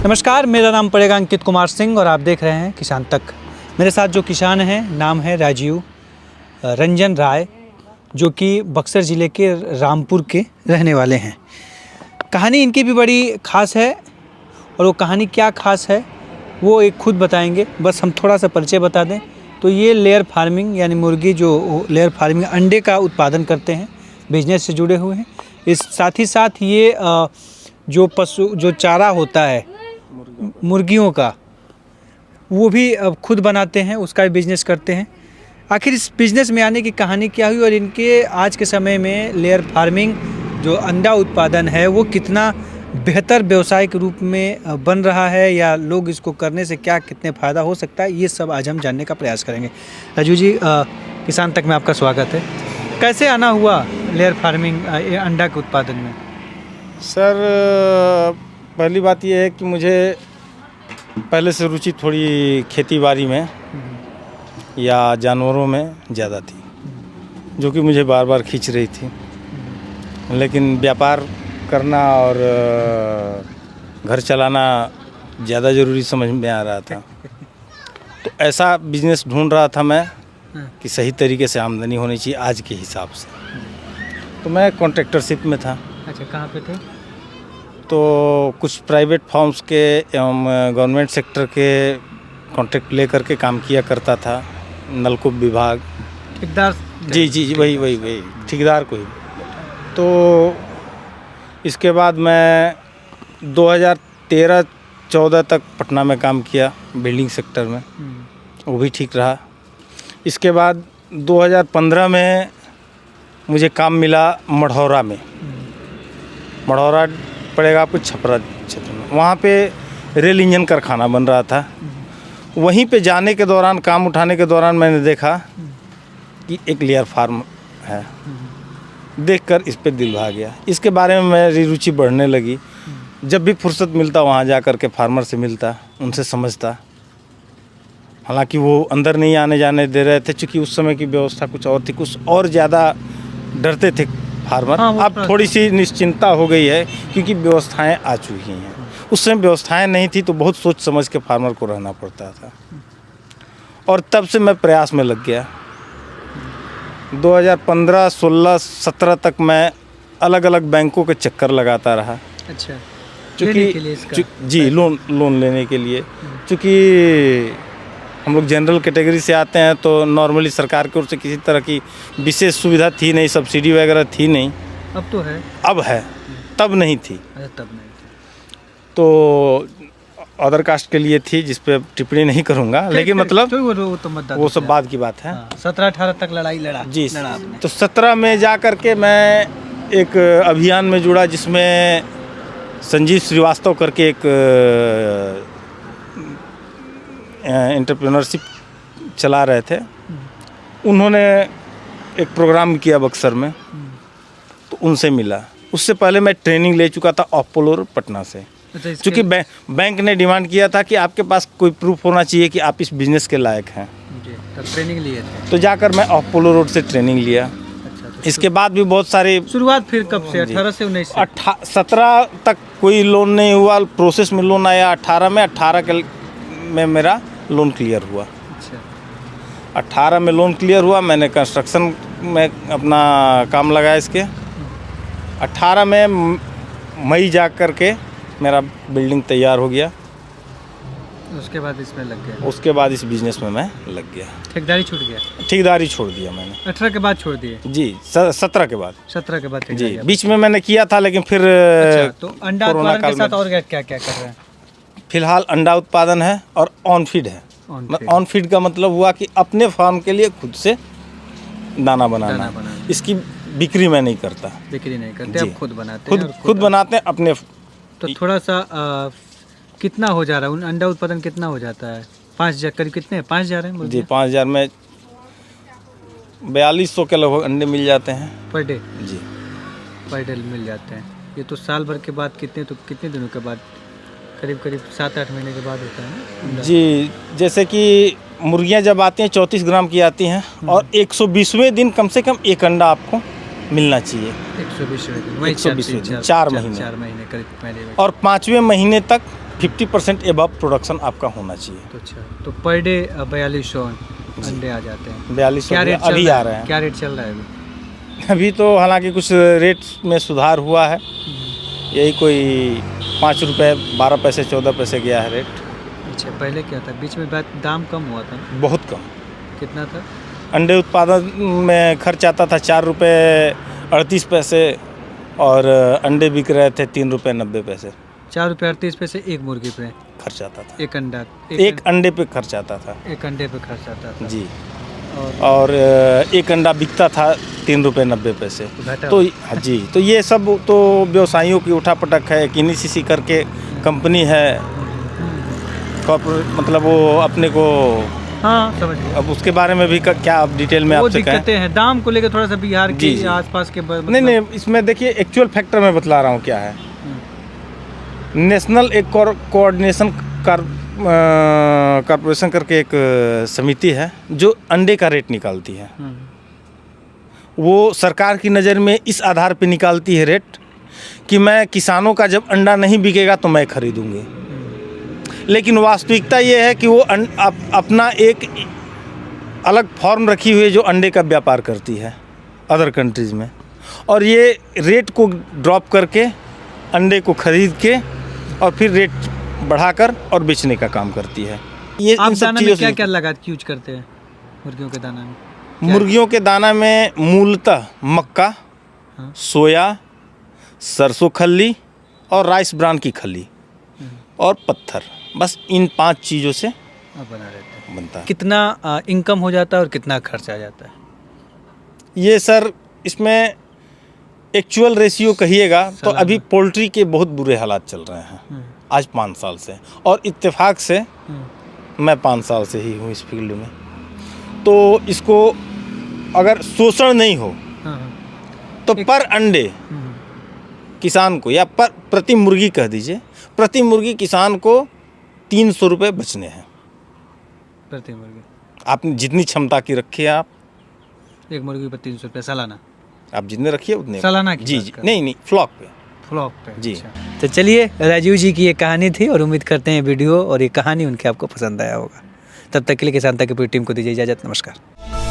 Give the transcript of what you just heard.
नमस्कार, मेरा नाम पड़ेगा अंकित कुमार सिंह और आप देख रहे हैं किसान तक। मेरे साथ जो किसान हैं नाम है राजीव रंजन राय, जो कि बक्सर ज़िले के रामपुर के रहने वाले हैं। कहानी इनकी भी बड़ी ख़ास है और वो कहानी क्या ख़ास है वो एक खुद बताएंगे। बस हम थोड़ा सा परिचय बता दें तो ये लेयर फार्मिंग यानी मुर्गी जो लेयर फार्मिंग अंडे का उत्पादन करते हैं, बिजनेस से जुड़े हुए हैं। इस साथ ही साथ ये जो चारा होता है मुर्गियों का वो भी खुद बनाते हैं, उसका भी बिज़नेस करते हैं। आखिर इस बिज़नेस में आने की कहानी क्या हुई और इनके आज के समय में लेयर फार्मिंग जो अंडा उत्पादन है वो कितना बेहतर व्यवसाय के रूप में बन रहा है या लोग इसको करने से क्या कितने फ़ायदा हो सकता है, ये सब आज हम जानने का प्रयास करेंगे। राजू जी, किसान तक में आपका स्वागत है। कैसे आना हुआ लेयर फार्मिंग अंडा के उत्पादन में? सर, पहली बात यह है कि मुझे पहले से रुचि थोड़ी खेती बाड़ी में या जानवरों में ज़्यादा थी, जो कि मुझे बार बार खींच रही थी। लेकिन व्यापार करना और घर चलाना ज़्यादा ज़रूरी समझ में आ रहा था। तो ऐसा बिजनेस ढूंढ रहा था मैं कि सही तरीके से आमदनी होनी चाहिए आज के हिसाब से। तो मैं कॉन्ट्रैक्टरशिप में था। अच्छा, कहाँ पे थे? तो कुछ प्राइवेट फॉर्म्स के एवं गवर्नमेंट सेक्टर के कॉन्ट्रैक्ट ले करके काम किया करता था। नलकूप विभाग, ठेकेदार? जी वही ठेकेदार को ही। तो इसके बाद मैं 2013-14 तक पटना में काम किया बिल्डिंग सेक्टर में, वो भी ठीक रहा। इसके बाद 2015 में मुझे काम मिला मढ़ौरा में। मढ़ौरा पड़ेगा आपको छपरा क्षेत्र में। वहाँ पे रेल इंजन कारखाना बन रहा था। वहीं पे जाने के दौरान, काम उठाने के दौरान मैंने देखा कि एक लेयर फार्म है। देखकर इस पे दिल भा गया। इसके बारे में मेरी रुचि बढ़ने लगी। जब भी फुर्सत मिलता वहाँ जा कर के फार्मर से मिलता, उनसे समझता। हालांकि वो अंदर नहीं आने जाने दे रहे थे, क्योंकि उस समय की व्यवस्था कुछ और थी, कुछ और ज़्यादा डरते थे फार्मर। अब थोड़ी सी निश्चिंता हो गई है क्योंकि व्यवस्थाएं आ चुकी हैं। उस समय व्यवस्थाएं नहीं थी तो बहुत सोच समझ के फार्मर को रहना पड़ता था। और तब से मैं प्रयास में लग गया। 2015, 16, 17 तक मैं अलग अलग बैंकों के चक्कर लगाता रहा। अच्छा, जी लोन लेने के लिए। चूँकि हम लोग जनरल कैटेगरी से आते हैं तो नॉर्मली सरकार की ओर से किसी तरह की विशेष सुविधा थी नहीं, सब्सिडी वगैरह थी नहीं। अब तो है। अब है, तब नहीं थी। अच्छा, तब नहीं थी। तो अदर कास्ट के लिए थी, जिस पे टिप्पणी नहीं करूँगा, लेकिन मतलब वो सब बाद की बात है। 17-18 तक लड़ाई लड़ा जी। आपने। तो 17 में जा कर के मैं एक अभियान में जुड़ा जिसमें संजीव श्रीवास्तव करके एक एंटरप्रेन्योरशिप चला रहे थे। उन्होंने एक प्रोग्राम किया बक्सर में, तो उनसे मिला। उससे पहले मैं ट्रेनिंग ले चुका था अपोलो पटना से। क्योंकि बैंक ने डिमांड किया था कि आपके पास कोई प्रूफ होना चाहिए कि आप इस बिज़नेस के लायक हैं। तब ट्रेनिंग लिए थे? तो जाकर मैं अपोलो रोड से ट्रेनिंग लिया। इसके बाद भी बहुत सारे शुरुआत फिर कब से? 18 से 19 से? 17 तक कोई लोन नहीं हुआ, प्रोसेस में लोन आया 18 में। 18 में मेरा लोन क्लियर हुआ। अच्छा। 18 में लोन क्लियर हुआ। मैंने कंस्ट्रक्शन में अपना काम लगाया इसके। 18 में मई जा कर के मेरा बिल्डिंग तैयार हो गया। उसके बाद इसमें लग गया? उसके बाद इस बिज़नेस में मैं लग गया। ठेकेदारी छूट गया? ठेकेदारी छोड़ दिया मैंने। 18 के बाद छोड़ दिए? जी, 17 के बाद। 17 के बाद जी, बीच में मैंने किया था, लेकिन फिर अच्छा, तो अंडा उत्पादन के साथ और क्या क्या कर रहे हैं? फिलहाल अंडा उत्पादन है और ऑन फीड है। ऑन फीड का मतलब हुआ कि अपने फार्म के लिए खुद से दाना बनाना। इसकी बिक्री मैं नहीं करता। बिक्री नहीं करते, आप खुद बनाते हैं? खुद बनाते हैं अपने। तो थोड़ा सा कितना हो जा रहा है अंडा उत्पादन? कितना हो जाता है? 5,000 करीब? कितने? 5,000 है जी, 5,000 में 4200 के लगभग अंडे मिल जाते हैं पर डे। जी, पर डे मिल जाते हैं। ये तो साल भर के बाद कितने दिनों के बाद? करीब 7-8 महीने के बाद होता है ना? जी, जैसे कि मुर्गियां जब आती हैं 34 ग्राम की आती हैं और 120वें दिन कम से कम एक अंडा आपको मिलना चाहिए। 120वें दिन, 120वें दिन, 4 महीने करीब पहले। और 5वें महीने तक 50% एबव प्रोडक्शन आपका होना चाहिए। तो अच्छा, तो पर डे 4200 अंडे आ जाते हैं। 4200 क्या रेट अभी चल रहा आ है? रहे हैं। क्या रेट चल रहा है अभी? अभी तो हालांकि कुछ रेट में सुधार हुआ है, यही कोई 5 रुपये 12 पैसे 14 पैसे गया है रेट। अच्छा, पहले क्या था? बीच में दाम कम हुआ था ना? बहुत कम। कितना था? अंडे उत्पादन में खर्च आता था 4 रुपये 38 पैसे और अंडे बिक रहे थे 3 रुपये 90 पैसे 4 रुपये 38 पैसे एक मुर्गी पे खर्च आता था। एक अंडा, एक अंडे पे खर्च आता था एक अंडे पे खर्च आता था जी। और और एक अंडा बिकता था 3 रुपये 90 पैसे। घाटा तो हाँ जी, तो ये सब तो व्यवसायियों की उठापटक है। किन्नी सीसी करके कंपनी है, कॉर्पोरेट, मतलब वो अपने को, हाँ समझ गया। अब उसके बारे में भी क्या आप डिटेल में वो आपसे कहें? दिक्कतें हैं दाम को लेकर थोड़ा सा बिहार जी, के जी। आसपास के नहीं नहीं, इसमें देखिए एक्चुअल फैक्टर मैं बतला रहा हूँ क्या है। नेशनल एक कोऑर्डिनेशन कॉर्पोरेशन करके एक समिति है जो अंडे का रेट निकालती है। वो सरकार की नज़र में इस आधार पे निकालती है रेट कि मैं किसानों का जब अंडा नहीं बिकेगा तो मैं खरीदूंगी। लेकिन वास्तविकता ये है कि वो अपना एक अलग फॉर्म रखी हुई है जो अंडे का व्यापार करती है अदर कंट्रीज़ में, और ये रेट को ड्रॉप करके अंडे को खरीद के और फिर रेट बढ़ाकर और बेचने का काम करती है। ये आप इन सब दाना में चीज़ों क्या से क्या लगा यूज करते हैं मुर्गियों के दाना में? मुर्गियों के दाना में मूलतः मक्का, हाँ। सोया, सरसों खल्ली और राइस ब्रान की खल्ली और पत्थर, बस इन 5 चीज़ों से आप बना रहते हैं। बनता है। कितना इनकम हो जाता है और कितना खर्च आ जाता है? ये सर इसमें एक्चुअल रेशियो कहिएगा तो अभी पोल्ट्री के बहुत बुरे हालात चल रहे हैं आज 5 साल से, और इत्तेफाक से मैं 5 साल से ही हूँ इस फील्ड में। तो इसको अगर शोषण नहीं हो तो पर अंडे किसान को, या प्रति मुर्गी कह दीजिए, प्रति मुर्गी किसान को 300 रुपये बचने हैं। प्रति मुर्गी आपने जितनी क्षमता की रखी है, आप एक मुर्गी पर 300 रुपये सालाना, आप जितने रखिए उतने सालाना की जी बात जी, कर नहीं नहीं, फ्लॉक पे फ्लॉक पे जी। अच्छा। तो चलिए, राजीव जी की ये कहानी थी और उम्मीद करते हैं वीडियो और ये कहानी उनके आपको पसंद आया होगा। तब तक के लिए किसान तक की पूरी टीम को दीजिए इजाज़त। नमस्कार।